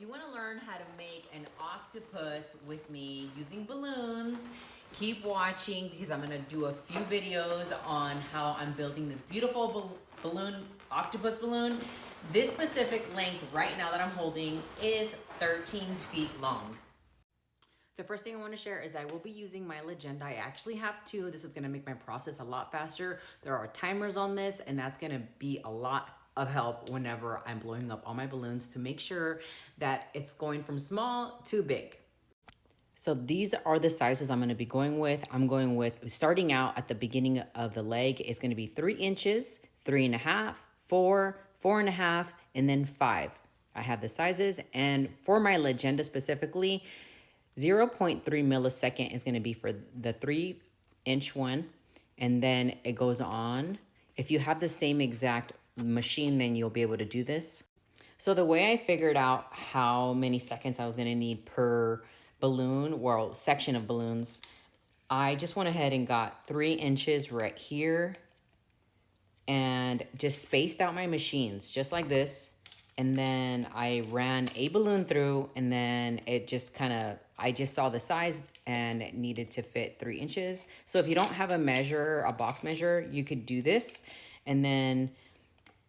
you want to learn how to make an octopus with me using balloons, keep watching because I'm going to do a few videos on how I'm building this beautiful octopus balloon. This specific length right now that I'm holding is 13 feet long. The first thing I want to share is I will be using my legenda. I actually have two. This is going to make my process a lot faster. There are timers on this, and that's going to be a lot of help whenever I'm blowing up all my balloons to make sure that it's going from small to big. So these are the sizes I'm going to be going with. I'm going with, starting out at the beginning of the leg, is going to be 3 inches, 3.5, 4, 4.5, and then 5. I have the sizes, and for my legenda specifically, 0.3 millisecond is going to be for the 3-inch one, and then it goes on. If you have the same exact machine, then you'll be able to do this. So the way I figured out how many seconds I was going to need per balloon, or section of balloons, I just went ahead and got 3 inches right here and just spaced out my machines just like this. And then I ran a balloon through, and then it just I just saw the size and it needed to fit 3 inches. So if you don't have a box measure, you could do this, and then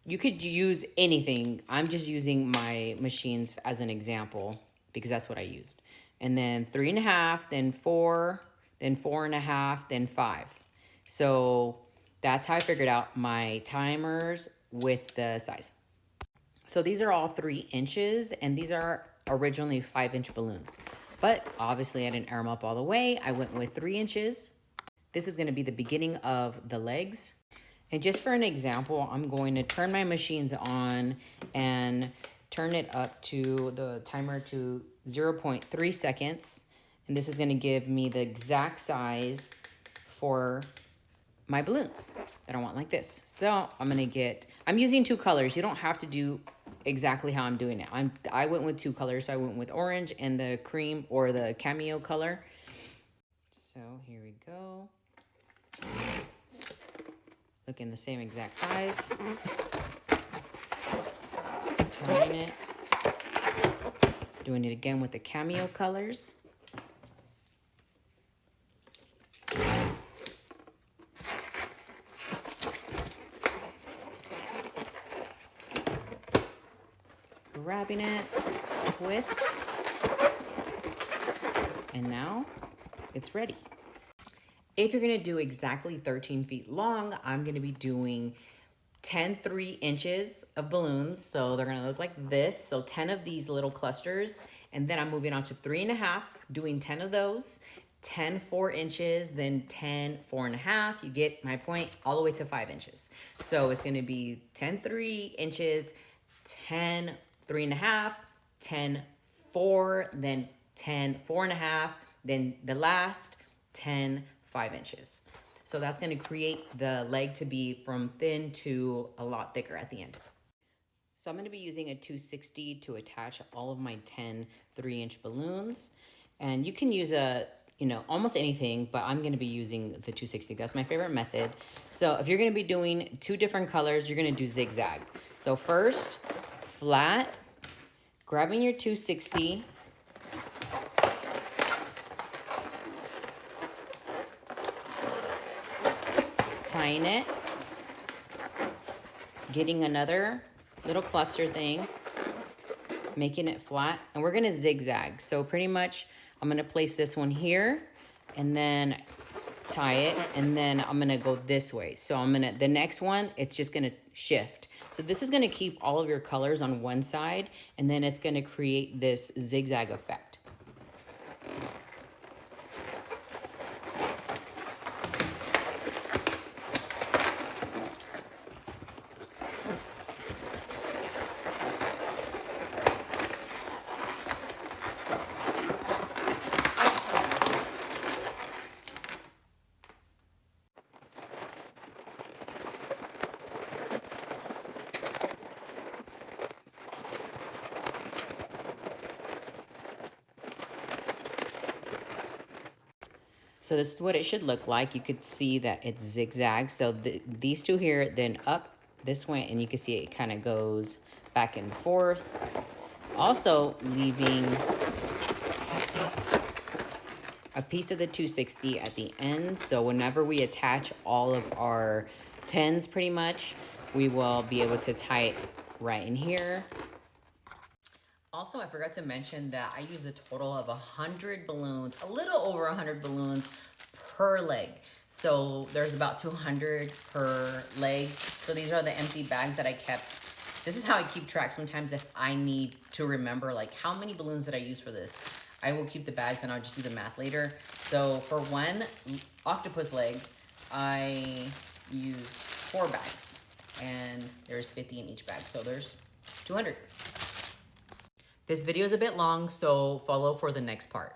you could use anything. I'm just using my machines as an example because that's what I used. And then 3.5, then 4, then 4.5, then 5. So that's how I figured out my timers with the size. So these are all 3 inches, and these are originally 5-inch balloons. But obviously I didn't air them up all the way. I went with 3 inches. This is going to be the beginning of the legs. And just for an example, I'm going to turn my machines on and turn it up to the timer to 0.3 seconds. And this is going to give me the exact size for my balloons that I want, like this. So I'm using 2 colors. You don't have to do exactly how I'm doing it. I went with 2 colors. So I went with orange and the cream, or the cameo color. So here we go. Looking the same exact size. Tying it. Doing it again with the cameo colors. Grabbing it, twist, and now it's ready. If you're gonna do exactly 13 feet long, I'm gonna be doing 10 3-inches of balloons. So they're gonna look like this. So 10 of these little clusters, and then I'm moving on to 3.5, doing 10 of those, 10 4 inches, then 10 4.5. You get my point, all the way to 5 inches. So it's gonna be 10 3 inches, 10 3.5, 10 4, then 10 4.5, then the last 10 5 inches. So that's going to create the leg to be from thin to a lot thicker at the end. So I'm going to be using a 260 to attach all of my 10 3-inch balloons, and you can use almost anything, but I'm going to be using the 260. That's my favorite method. So if you're going to be doing 2 different colors, you're going to do zigzag. So first, flat, grabbing your 260, tying it, getting another little cluster thing, making it flat, and we're gonna zigzag. So pretty much I'm gonna place this one here and then tie it, and then I'm gonna go this way. So the next one, it's just gonna shift. So this is gonna keep all of your colors on one side, and then it's gonna create this zigzag effect. So this is what it should look like. You could see that it's zigzag. So these 2 here, then up this way, and you can see it kind of goes back and forth. Also leaving a piece of the 260 at the end, so whenever we attach all of our 10s pretty much, we will be able to tie it right in here. Also, I forgot to mention that I use a total of 100 balloons, a little over 100 balloons per leg. So there's about 200 per leg. So these are the empty bags that I kept. This is how I keep track sometimes if I need to remember like how many balloons did I use for this. I will keep the bags and I'll just do the math later. So for one octopus leg, I use 4 bags and there's 50 in each bag. So there's 200. This video is a bit long, so follow for the next part.